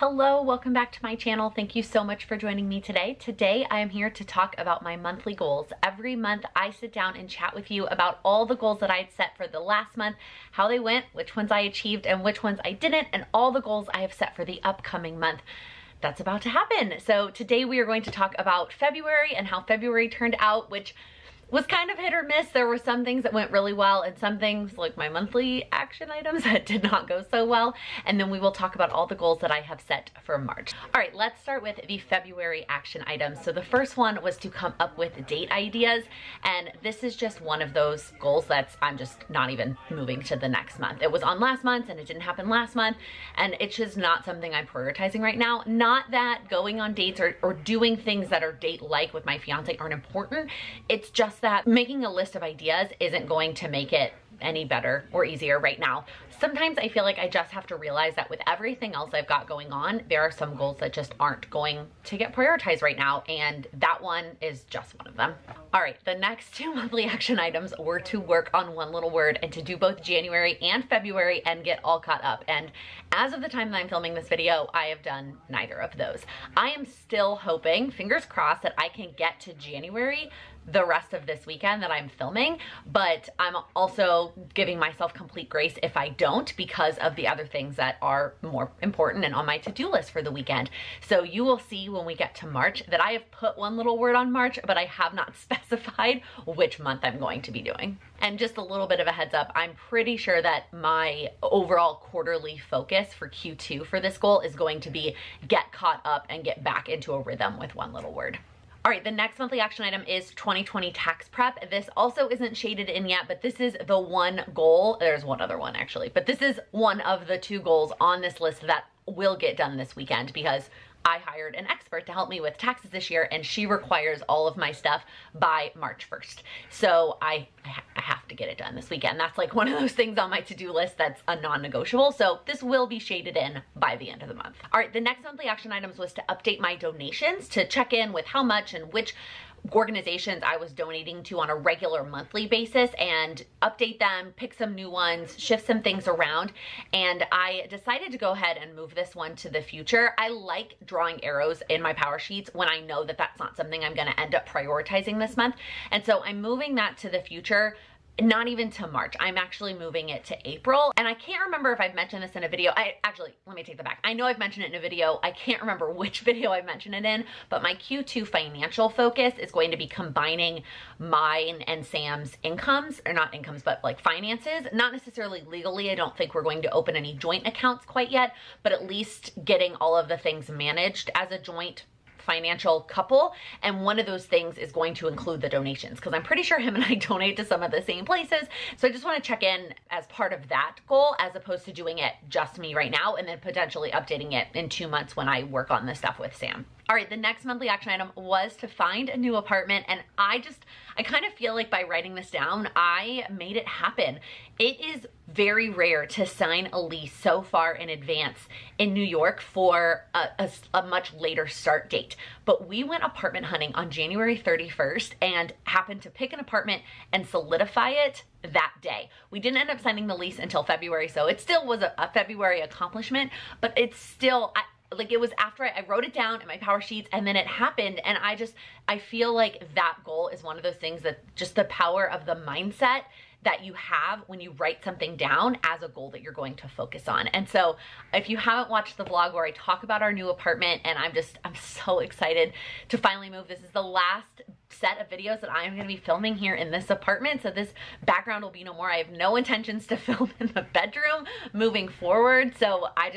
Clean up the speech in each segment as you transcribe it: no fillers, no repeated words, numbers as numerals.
Hello, welcome back to my channel. Thank you so much for joining me today. Today I am here to talk about my monthly goals. Every month I sit down and chat with you about all the goals that I had set for the last month, how they went, which ones I achieved and which ones I didn't, and all the goals I have set for the upcoming month. That's about to happen. So today we are going to talk about February and how February turned out, which was kind of hit or miss. There were some things that went really well and some things like my monthly action items that did not go so well. And then we will talk about all the goals that I have set for March. All right, let's start with the February action items. So the first one was to come up with date ideas. And this is just one of those goals I'm just not even moving to the next month. It was on last month and it didn't happen last month. And it's just not something I'm prioritizing right now. Not that going on dates or doing things that are date-like with my fiance aren't important. It's just that making a list of ideas isn't going to make it any better or easier right now. Sometimes I feel like I just have to realize that with everything else I've got going on, there are some goals that just aren't going to get prioritized right now, and that one is just one of them. All right, the next two monthly action items were to work on one little word and to do both January and February and get all caught up. And as of the time that I'm filming this video, I have done neither of those. I am still hoping, fingers crossed, that I can get to January the rest of this weekend that I'm filming, but I'm also giving myself complete grace if I don't, because of the other things that are more important and on my to-do list for the weekend. So you will see when we get to March that I have put one little word on March, but I have not specified which month I'm going to be doing. And just a little bit of a heads up, I'm pretty sure that my overall quarterly focus for Q2 for this goal is going to be get caught up and get back into a rhythm with one little word. All right, the next monthly action item is 2020 tax prep. This also isn't shaded in yet, but this is the one goal. There's one other one actually, but this is one of the two goals on this list that will get done this weekend because I hired an expert to help me with taxes this year, and she requires all of my stuff by March 1st. So I have to get it done this weekend. That's like one of those things on my to-do list that's a non-negotiable. So this will be shaded in by the end of the month. All right, the next monthly action items was to update my donations, to check in with how much and which organizations I was donating to on a regular monthly basis and update them, pick some new ones, shift some things around. And I decided to go ahead and move this one to the future. I like drawing arrows in my power sheets when I know that that's not something I'm going to end up prioritizing this month. And so I'm moving that to the future. Not even to March. I'm actually moving it to April. And I can't remember if I've mentioned this in a video. Let me take that back. I know I've mentioned it in a video. I can't remember which video I mentioned it in, but my Q2 financial focus is going to be combining mine and Sam's incomes, or not incomes, but like finances. Not necessarily legally. I don't think we're going to open any joint accounts quite yet, but at least getting all of the things managed as a joint financial couple. And one of those things is going to include the donations, because I'm pretty sure him and I donate to some of the same places. So I just want to check in as part of that goal, as opposed to doing it just me right now and then potentially updating it in 2 months when I work on this stuff with Sam. All right, the next monthly action item was to find a new apartment, and I kind of feel like by writing this down, I made it happen. It is very rare to sign a lease so far in advance in New York for a much later start date. But we went apartment hunting on January 31st and happened to pick an apartment and solidify it that day. We didn't end up signing the lease until February, so it still was a February accomplishment, but it's still, like, it was after I wrote it down in my power sheets and then it happened. And I feel like that goal is one of those things that just the power of the mindset that you have when you write something down as a goal that you're going to focus on. And so if you haven't watched the vlog where I talk about our new apartment, and I'm so excited to finally move. This is the last set of videos that I am going to be filming here in this apartment. So this background will be no more. I have no intentions to film in the bedroom moving forward. So I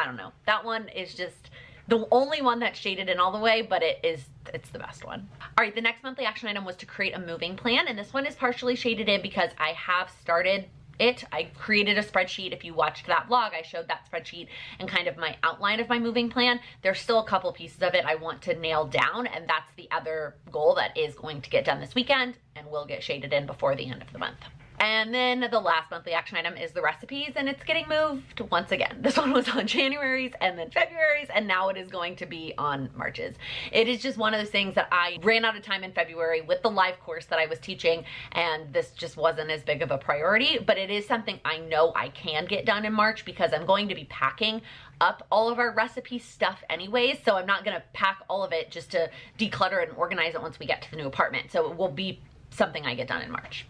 don't know. That one is just the only one that's shaded in all the way, but it's the best one. All right, the next monthly action item was to create a moving plan, and this one is partially shaded in because I have started it. I created a spreadsheet. If you watched that vlog, I showed that spreadsheet and kind of my outline of my moving plan. There's still a couple pieces of it I want to nail down, and that's the other goal that is going to get done this weekend and will get shaded in before the end of the month. And then the last monthly action item is the recipes, and it's getting moved once again. This one was on January's and then February's, and now it is going to be on March's. It is just one of those things that I ran out of time in February with the live course that I was teaching, and this just wasn't as big of a priority, but it is something I know I can get done in March because I'm going to be packing up all of our recipe stuff anyways, so I'm not gonna pack all of it just to declutter and organize it once we get to the new apartment. So it will be something I get done in March.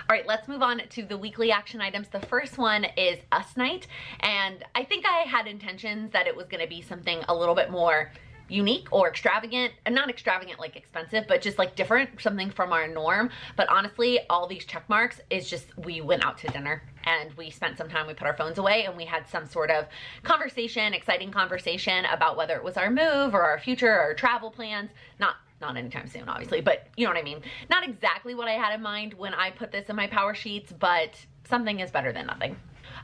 All right, let's move on to the weekly action items. The first one is us night, and I think I had intentions that it was gonna be something a little bit more unique or extravagant, and not extravagant like expensive, but just like different, something from our norm. But honestly, all these check marks is just, we went out to dinner and we spent some time, we put our phones away, and we had some sort of conversation, exciting conversation about whether it was our move or our future or travel plans. Not anytime soon, obviously, but you know what I mean. Not exactly what I had in mind when I put this in my power sheets, but something is better than nothing.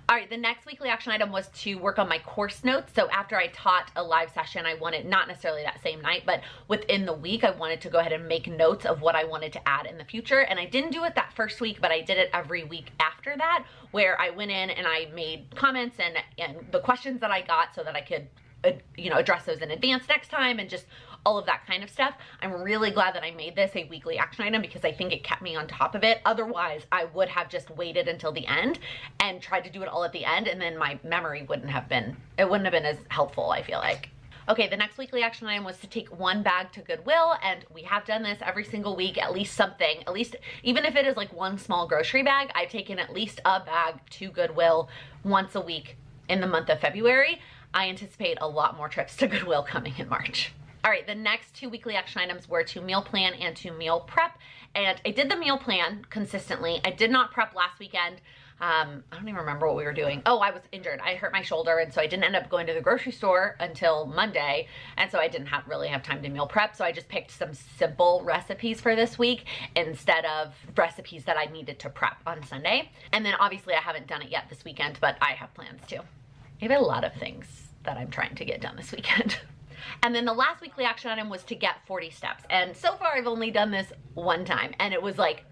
All right, the next weekly action item was to work on my course notes. So after I taught a live session, I wanted, not necessarily that same night, but within the week, I wanted to go ahead and make notes of what I wanted to add in the future. And I didn't do it that first week, but I did it every week after that, where I went in and I made comments and the questions that I got so that I could address those in advance next time, and just all of that kind of stuff. I'm really glad that I made this a weekly action item because I think it kept me on top of it. Otherwise, I would have just waited until the end and tried to do it all at the end, and then my memory wouldn't have been as helpful, I feel like. Okay, the next weekly action item was to take one bag to Goodwill, and we have done this every single week, at least something, at least, even if it is like one small grocery bag, I've taken at least a bag to Goodwill once a week in the month of February. I anticipate a lot more trips to Goodwill coming in March. All right, the next two weekly action items were to meal plan and to meal prep. And I did the meal plan consistently. I did not prep last weekend. I don't even remember what we were doing. Oh, I was injured. I hurt my shoulder, and so I didn't end up going to the grocery store until Monday. And so I didn't really have time to meal prep. So I just picked some simple recipes for this week instead of recipes that I needed to prep on Sunday. And then obviously I haven't done it yet this weekend, but I have plans to. I have a lot of things that I'm trying to get done this weekend. And then the last weekly action item was to get 40 steps. And so far I've only done this one time, and it was like,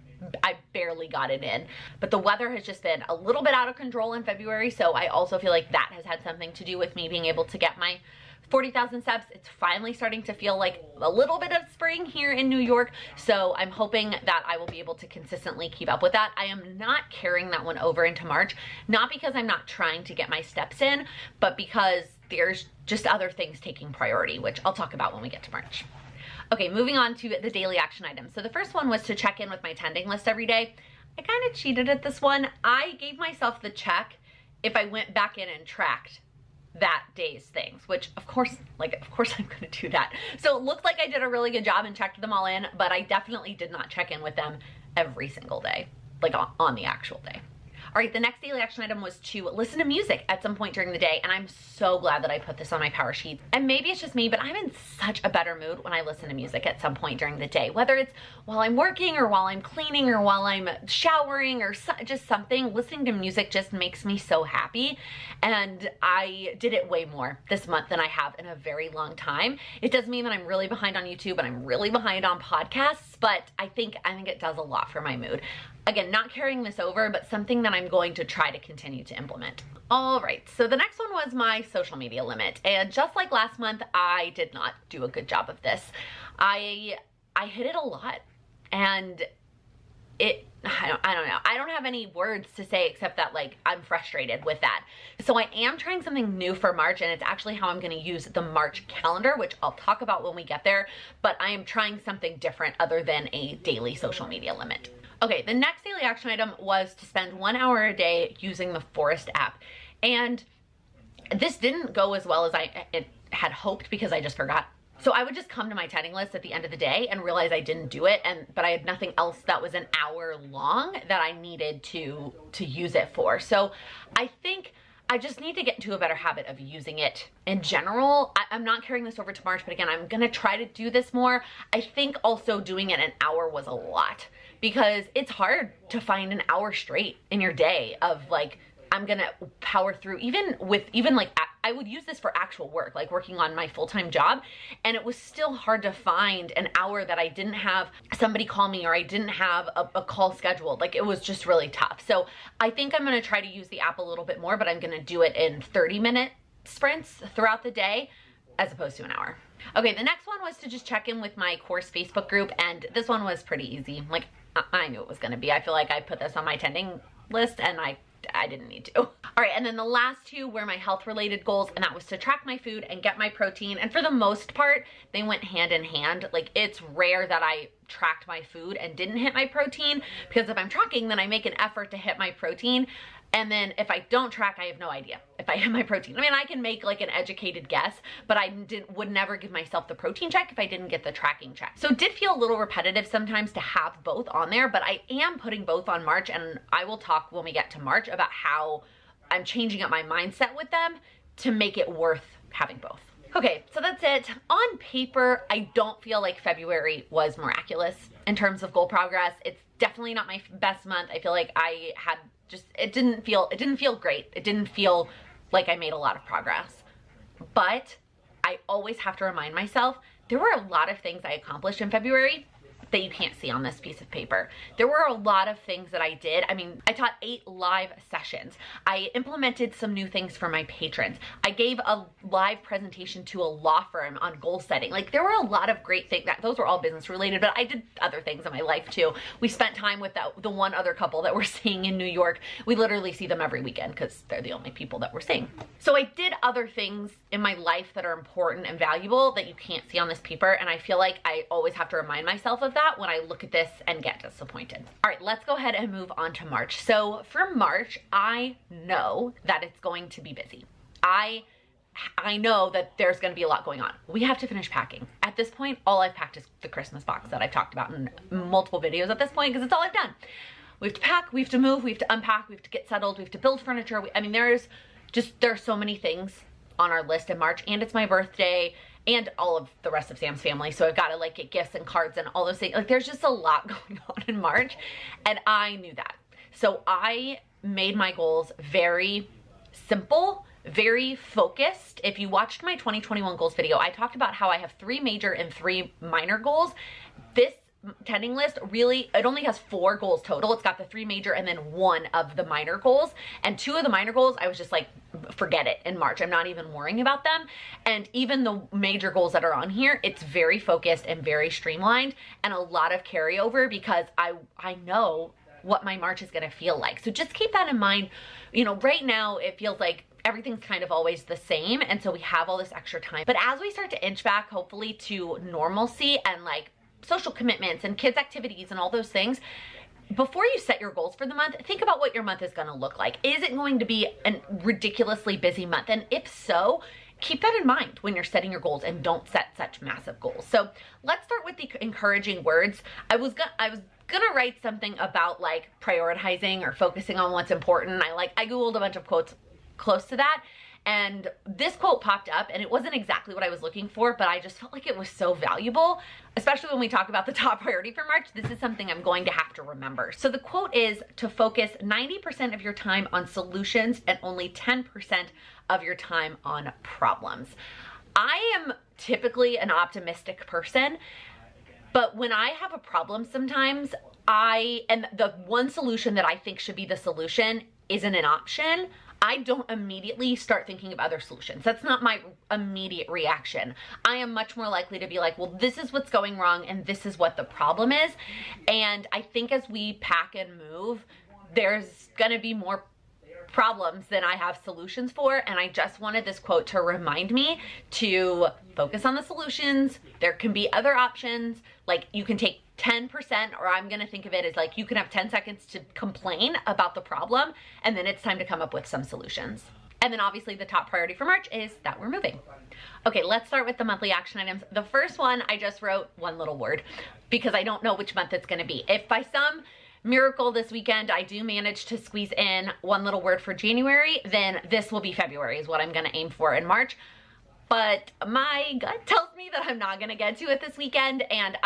I barely got it in. But the weather has just been a little bit out of control in February, so I also feel like that has had something to do with me being able to get my 40,000 steps. It's finally starting to feel like a little bit of spring here in New York, so I'm hoping that I will be able to consistently keep up with that. I am not carrying that one over into March, not because I'm not trying to get my steps in, but because there's just other things taking priority, which I'll talk about when we get to March. Okay, moving on to the daily action items. So the first one was to check in with my tending list every day. I kind of cheated at this one. I gave myself the check if I went back in and tracked that day's things, which of course I'm gonna do that. So it looked like I did a really good job and checked them all in, but I definitely did not check in with them every single day, like on the actual day. All right, the next daily action item was to listen to music at some point during the day, and I'm so glad that I put this on my power sheet. And maybe it's just me, but I'm in such a better mood when I listen to music at some point during the day, whether it's while I'm working or while I'm cleaning or while I'm showering or just something. Listening to music just makes me so happy, and I did it way more this month than I have in a very long time. It does mean that I'm really behind on YouTube and I'm really behind on podcasts, but I think it does a lot for my mood. Again, not carrying this over, but something that I'm going to try to continue to implement. All right, so the next one was my social media limit. And just like last month, I did not do a good job of this. I hit it a lot, and I don't know. I don't have any words to say except that, like, I'm frustrated with that. So I am trying something new for March, and it's actually how I'm gonna use the March calendar, which I'll talk about when we get there, but I am trying something different other than a daily social media limit. Okay, the next daily action item was to spend 1 hour a day using the Forest app. And this didn't go as well as I had hoped because I just forgot. So I would just come to my tending list at the end of the day and realize I didn't do it, but I had nothing else that was an hour long that I needed to use it for. So I think I just need to get into a better habit of using it in general. I'm not carrying this over to March, but again, I'm gonna try to do this more. I think also doing it an hour was a lot because it's hard to find an hour straight in your day of like, I'm gonna power through, even like I would use this for actual work, like working on my full-time job, and it was still hard to find an hour that I didn't have somebody call me or I didn't have a call scheduled. Like, it was just really tough. So I think I'm gonna try to use the app a little bit more, but I'm gonna do it in 30-minute sprints throughout the day as opposed to an hour. Okay, the next one was to just check in with my course Facebook group, and this one was pretty easy. Like, I knew it was gonna be. I feel like I put this on my tending list and I didn't need to. All right, and then the last two were my health related goals, and that was to track my food and get my protein. And for the most part, they went hand in hand. Like, it's rare that I tracked my food and didn't hit my protein, because if I'm tracking, then I make an effort to hit my protein. And then if I don't track, I have no idea if I hit my protein. I mean, I can make like an educated guess, but I would never give myself the protein check if I didn't get the tracking check. So it did feel a little repetitive sometimes to have both on there, but I am putting both on March, and I will talk when we get to March about how I'm changing up my mindset with them to make it worth having both. Okay, so that's it. On paper, I don't feel like February was miraculous in terms of goal progress. It's definitely not my best month. I feel like I had it didn't feel great. It didn't feel like I made a lot of progress. But I always have to remind myself, there were a lot of things I accomplished in February that you can't see on this piece of paper. There were a lot of things that I did. I mean, I taught 8 live sessions. I implemented some new things for my patrons. I gave a live presentation to a law firm on goal setting. Like, there were a lot of great things. Those were all business related, but I did other things in my life too. We spent time with the one other couple that we're seeing in New York. We literally see them every weekend because they're the only people that we're seeing. So I did other things in my life that are important and valuable that you can't see on this paper, and I feel like I always have to remind myself of that when I look at this and get disappointed. All right, let's go ahead and move on to March. So for March, I know that it's going to be busy. I know that there's going to be a lot going on. We have to finish packing. At this point, all I've packed is the Christmas box that I've talked about in multiple videos at this point, because it's all I've done. We have to pack, we have to move, we have to unpack, we have to get settled, we have to build furniture. I mean, there's so many things on our list in March, and it's my birthday and all of the rest of Sam's family. So I've got to like get gifts and cards and all those things. Like, there's just a lot going on in March, and I knew that. So I made my goals very simple, very focused. If you watched my 2021 goals video, I talked about how I have 3 major and 3 minor goals. This tending list really, it only has 4 goals total. It's got the 3 major and then 1 of the minor goals, and 2 of the minor goals I was just like, forget it in March. I'm not even worrying about them. And even the major goals that are on here, it's very focused and very streamlined, and a lot of carryover because I know what my March is going to feel like. So just keep that in mind. You know, right now it feels like everything's kind of always the same, and so we have all this extra time. But as we start to inch back, hopefully, to normalcy and like social commitments and kids activities and all those things, before you set your goals for the month, think about what your month is going to look like. Is it going to be a ridiculously busy month? And if so, keep that in mind when you're setting your goals, and don't set such massive goals. So let's start with the encouraging words. I was gonna write something about like prioritizing or focusing on what's important. I Googled a bunch of quotes close to that, and this quote popped up, and it wasn't exactly what I was looking for, but I just felt like it was so valuable, especially when we talk about the top priority for March. This is something I'm going to have to remember. So the quote is to focus 90% of your time on solutions and only 10% of your time on problems. I am typically an optimistic person, but when I have a problem sometimes, and the one solution that I think should be the solution isn't an option, I don't immediately start thinking of other solutions. That's not my immediate reaction. I am much more likely to be like, well, this is what's going wrong and this is what the problem is. And I think as we pack and move, there's gonna be more problems than I have solutions for, and I just wanted this quote to remind me to focus on the solutions. There can be other options, like you can take 10%, or I'm gonna think of it as like you can have 10 seconds to complain about the problem, and then it's time to come up with some solutions. And then obviously the top priority for March is that we're moving. Okay, let's start with the monthly action items. The first one, I just wrote one little word because I don't know which month it's gonna be. If by some miracle this weekend I do manage to squeeze in one little word for January, then this will be February is what I'm gonna aim for in March. But my gut tells me that I'm not gonna get to it this weekend, and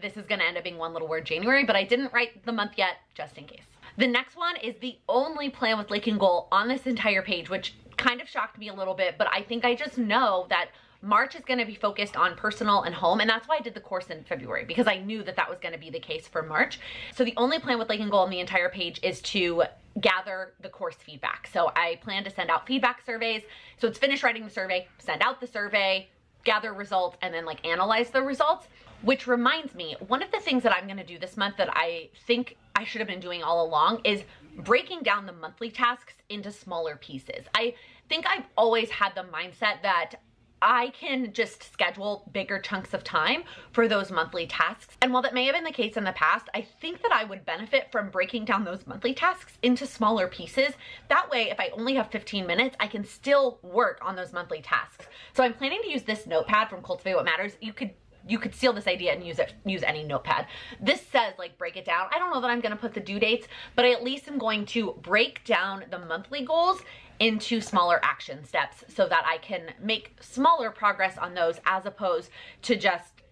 this is gonna end up being one little word January, but I didn't write the month yet, just in case. The next one is the only Plan with Laken goal on this entire page, which kind of shocked me a little bit, but I think I just know that March is going to be focused on personal and home, and that's why I did the course in February, because I knew that that was going to be the case for March. So the only Plan with Laken goal on the entire page is to gather the course feedback. So I plan to send out feedback surveys. So it's finish writing the survey, send out the survey, gather results, and then like analyze the results. Which reminds me, one of the things that I'm going to do this month that I think I should have been doing all along is breaking down the monthly tasks into smaller pieces. I think I've always had the mindset that I can just schedule bigger chunks of time for those monthly tasks. And while that may have been the case in the past, I think that I would benefit from breaking down those monthly tasks into smaller pieces. That way, if I only have 15 minutes, I can still work on those monthly tasks. So I'm planning to use this notepad from Cultivate What Matters. You could steal this idea and use any notepad. This says like break it down. I don't know that I'm gonna put the due dates, but I at least am going to break down the monthly goals into smaller action steps so that I can make smaller progress on those as opposed to just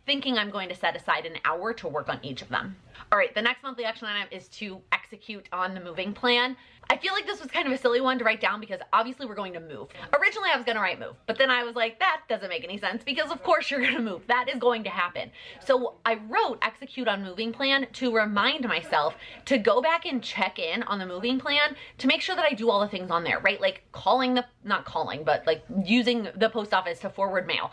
thinking I'm going to set aside an hour to work on each of them. All right, the next monthly action item is to execute on the moving plan. I feel like this was kind of a silly one to write down because obviously we're going to move. Originally I was gonna write move, but then I was like, that doesn't make any sense because of course you're gonna move. That is going to happen. So I wrote execute on moving plan to remind myself to go back and check in on the moving plan to make sure that I do all the things on there, right? Like not calling, but like using the post office to forward mail,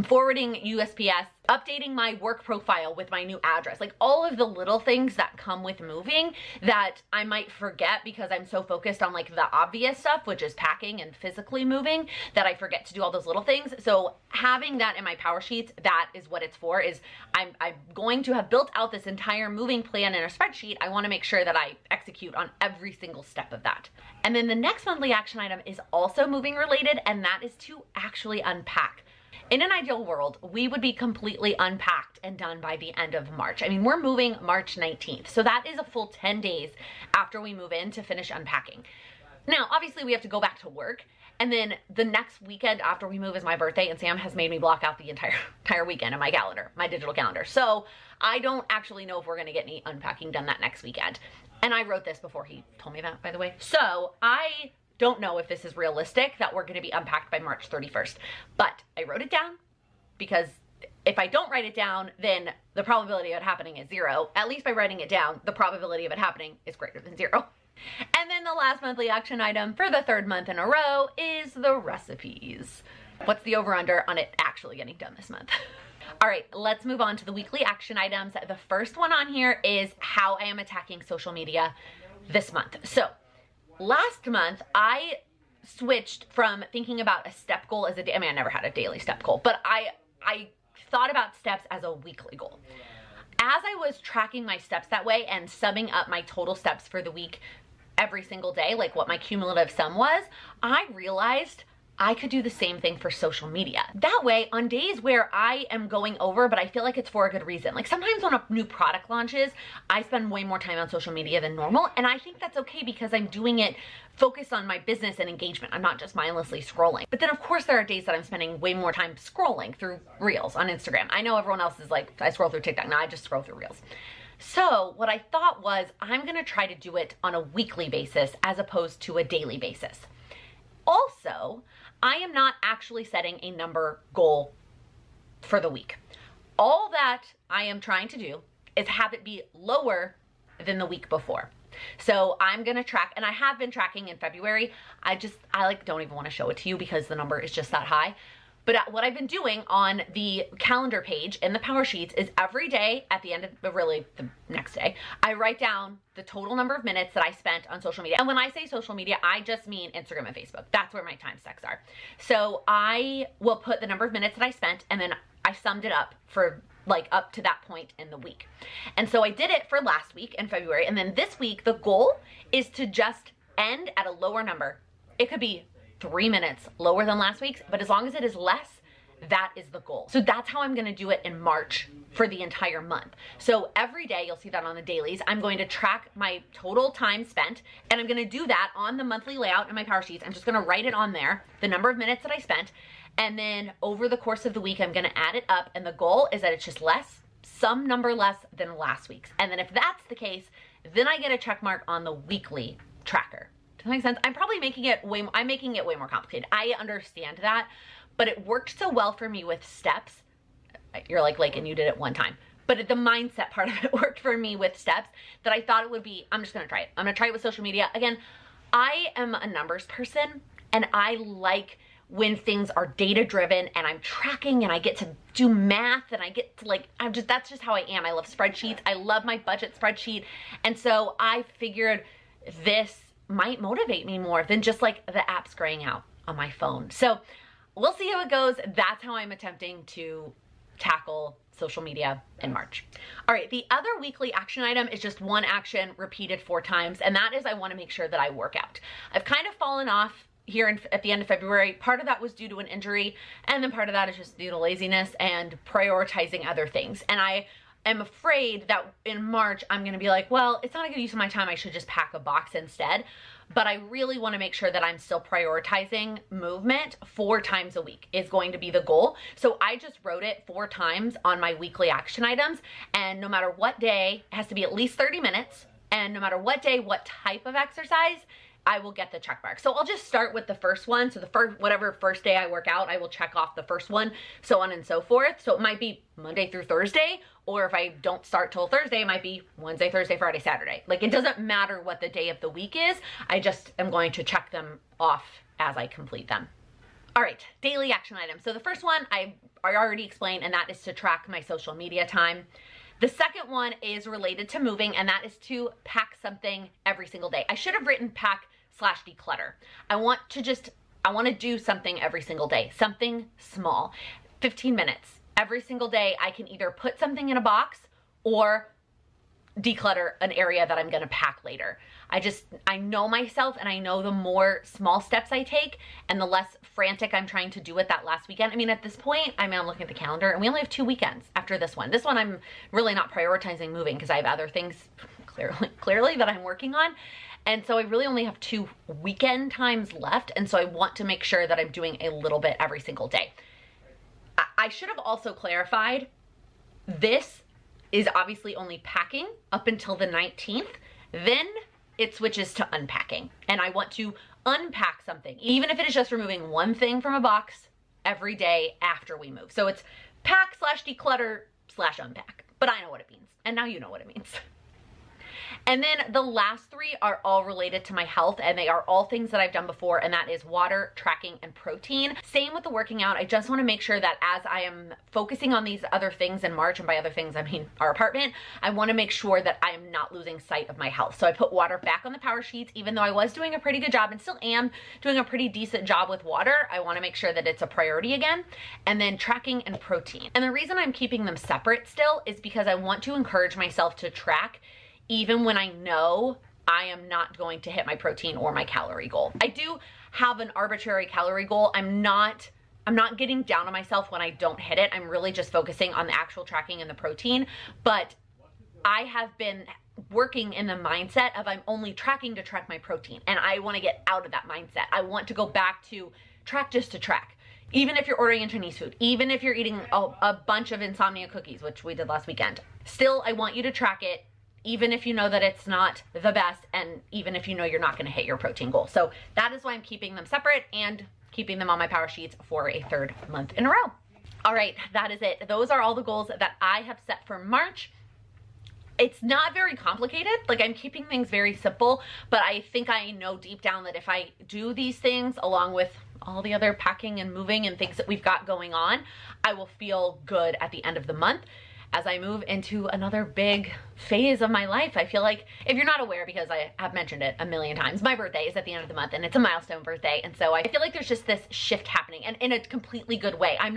forwarding USPS, updating my work profile with my new address, like all of the little things that come with moving that I might forget because I'm so focused on like the obvious stuff, which is packing and physically moving, that I forget to do all those little things. So having that in my power sheets, that is what it's for, is I'm going to have built out this entire moving plan in a spreadsheet. I want to make sure that I execute on every single step of that. And then the next monthly action item is also moving related, and that is to actually unpack. In an ideal world, we would be completely unpacked and done by the end of March. I mean, we're moving March 19th, so that is a full 10 days after we move in to finish unpacking. Now, obviously we have to go back to work, and then the next weekend after we move is my birthday, and Sam has made me block out the entire weekend in my calendar, my digital calendar. So I don't actually know if we're gonna get any unpacking done that next weekend. And I wrote this before he told me that, by the way. So I don't know if this is realistic that we're going to be unpacked by March 31st, but I wrote it down because if I don't write it down, then the probability of it happening is 0. At least by writing it down, the probability of it happening is greater than 0. And then the last monthly action item for the 3rd month in a row is the recipes. What's the over-under on it actually getting done this month? All right, let's move on to the weekly action items. The first one on here is how I am attacking social media this month. So last month, I switched from thinking about a step goal as a day. I mean, I never had a daily step goal, but I thought about steps as a weekly goal. As I was tracking my steps that way and summing up my total steps for the week every single day, like what my cumulative sum was, I realized I could do the same thing for social media. That way, on days where I am going over, but I feel like it's for a good reason. Like sometimes when a new product launches, I spend way more time on social media than normal. And I think that's okay because I'm doing it focused on my business and engagement. I'm not just mindlessly scrolling. But then of course there are days that I'm spending way more time scrolling through Reels on Instagram. I know everyone else is like, I scroll through TikTok. No, I just scroll through Reels. So what I thought was I'm gonna try to do it on a weekly basis as opposed to a daily basis. Also, I am not actually setting a number goal for the week. All that I am trying to do is have it be lower than the week before. So I'm gonna track, and I have been tracking in February. I like don't even wanna show it to you because the number is just that high. But what I've been doing on the calendar page in the power sheets is every day at the end of, really the next day, I write down the total number of minutes that I spent on social media. And when I say social media, I just mean Instagram and Facebook. That's where my time stacks are. So I will put the number of minutes that I spent, and then I summed it up for like up to that point in the week. And so I did it for last week in February. And then this week, the goal is to just end at a lower number. It could be 3 minutes lower than last week's, but as long as it is less, that is the goal. So that's how I'm gonna do it in March for the entire month. So every day, you'll see that on the dailies, I'm going to track my total time spent, and I'm gonna do that on the monthly layout in my power sheets. I'm just gonna write it on there, the number of minutes that I spent, and then over the course of the week, I'm gonna add it up, and the goal is that it's just less, some number less than last week's. And then if that's the case, then I get a check mark on the weekly tracker Does that make sense? I'm probably making it way more complicated. I understand that, but it worked so well for me with steps. You're like, Laken, you did it one time. But the mindset part of it worked for me with steps that I thought it would be, I'm just gonna try it. I'm gonna try it with social media. Again, I am a numbers person and I like when things are data driven and I'm tracking and I get to do math and I get to like, that's just how I am. I love spreadsheets. I love my budget spreadsheet. And so I figured this might motivate me more than just like the apps graying out on my phone. So we'll see how it goes. That's how I'm attempting to tackle social media in March. All right, the other weekly action item is just one action repeated 4 times, and that is I want to make sure that I work out. I've kind of fallen off here at the end of February. Part of that was due to an injury, and then part of that is just due to laziness and prioritizing other things. And I am afraid that in March, I'm going to be like, well, it's not a good use of my time. I should just pack a box instead. But I really want to make sure that I'm still prioritizing movement 4 times a week is going to be the goal. So I just wrote it 4 times on my weekly action items. And no matter what day, it has to be at least 30 minutes. And no matter what day, what type of exercise, I will get the check mark. So I'll just start with the first one. So whatever first day I work out, I will check off the first one, so on and so forth. So it might be Monday through Thursday, or if I don't start till Thursday, it might be Wednesday, Thursday, Friday, Saturday. Like it doesn't matter what the day of the week is. I just am going to check them off as I complete them. All right, daily action items. So the first one I already explained, and that is to track my social media time. The second one is related to moving, and that is to pack something every single day. I should have written pack/declutter. I want to do something every single day, something small, 15 minutes. Every single day, I can either put something in a box or declutter an area that I'm gonna pack later. I know myself, and I know the more small steps I take and the less frantic I'm trying to do it that last weekend. I mean, at this point, I'm looking at the calendar and we only have 2 weekends after this one. This one I'm really not prioritizing moving because I have other things clearly that I'm working on. And so I really only have 2 weekend times left. And so I want to make sure that I'm doing a little bit every single day. I should have also clarified, this is obviously only packing up until the 19th. Then it switches to unpacking. And I want to unpack something, even if it is just removing one thing from a box every day after we move. So it's pack/declutter/unpack. But I know what it means. And now you know what it means. And then the last 3 are all related to my health, and they are all things that I've done before, and that is water, tracking, and protein. Same with the working out. I just want to make sure that as I am focusing on these other things in March, and by other things I mean our apartment, I want to make sure that I am not losing sight of my health. So I put water back on the power sheets, even though I was doing a pretty good job and still am doing a pretty decent job with water. I want to make sure that it's a priority again. And then tracking and protein. And the reason I'm keeping them separate still is because I want to encourage myself to track even when I know I am not going to hit my protein or my calorie goal. I do have an arbitrary calorie goal. I'm not getting down on myself when I don't hit it. I'm really just focusing on the actual tracking and the protein. But I have been working in the mindset of I'm only tracking to track my protein. And I want to get out of that mindset. I want to go back to track just to track. Even if you're ordering in Chinese food, even if you're eating a bunch of insomnia cookies, which we did last weekend, still I want you to track it, even if you know that it's not the best, and even if you know you're not gonna hit your protein goal. So that is why I'm keeping them separate and keeping them on my power sheets for a 3rd month in a row. All right, that is it. Those are all the goals that I have set for March. It's not very complicated. Like, I'm keeping things very simple, but I think I know deep down that if I do these things along with all the other packing and moving and things that we've got going on, I will feel good at the end of the month. As I move into another big phase of my life. I feel like, if you're not aware, because I have mentioned it a million times, my birthday is at the end of the month and it's a milestone birthday. And so I feel like there's just this shift happening, and in a completely good way. I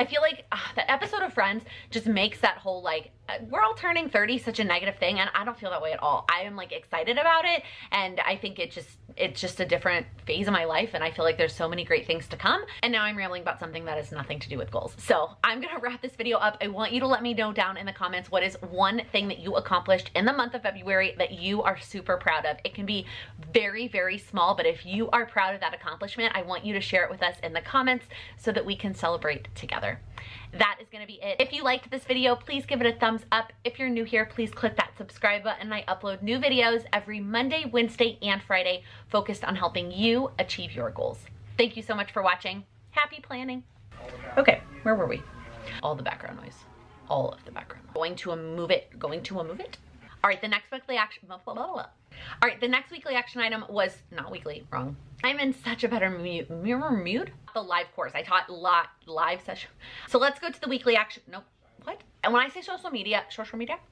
feel like that episode of Friends just makes that whole like, we're all turning 30 such a negative thing, and I don't feel that way at all. I am like excited about it, and I think it's just a different phase of my life, and I feel like there's so many great things to come. And now I'm rambling about something that has nothing to do with goals. So I'm gonna wrap this video up. I want you to let me know down in the comments what is one thing that you accomplished in the month of February that you are super proud of. It can be very, very small, but if you are proud of that accomplishment, I want you to share it with us in the comments so that we can celebrate together. that is gonna be it. If you liked this video, please give it a thumbs up. If you're new here, please click that subscribe button. I upload new videos every Monday, Wednesday, and Friday focused on helping you achieve your goals. Thank you so much for watching. Happy planning. Okay, where were we? All the background noise. All of the background. Going to move it. All right, the next weekly action. All right, the next weekly action item was not weekly. Wrong. I'm in such a better mood. The live course. I taught live session. So let's go to the weekly action. Nope. What? And when I say social media,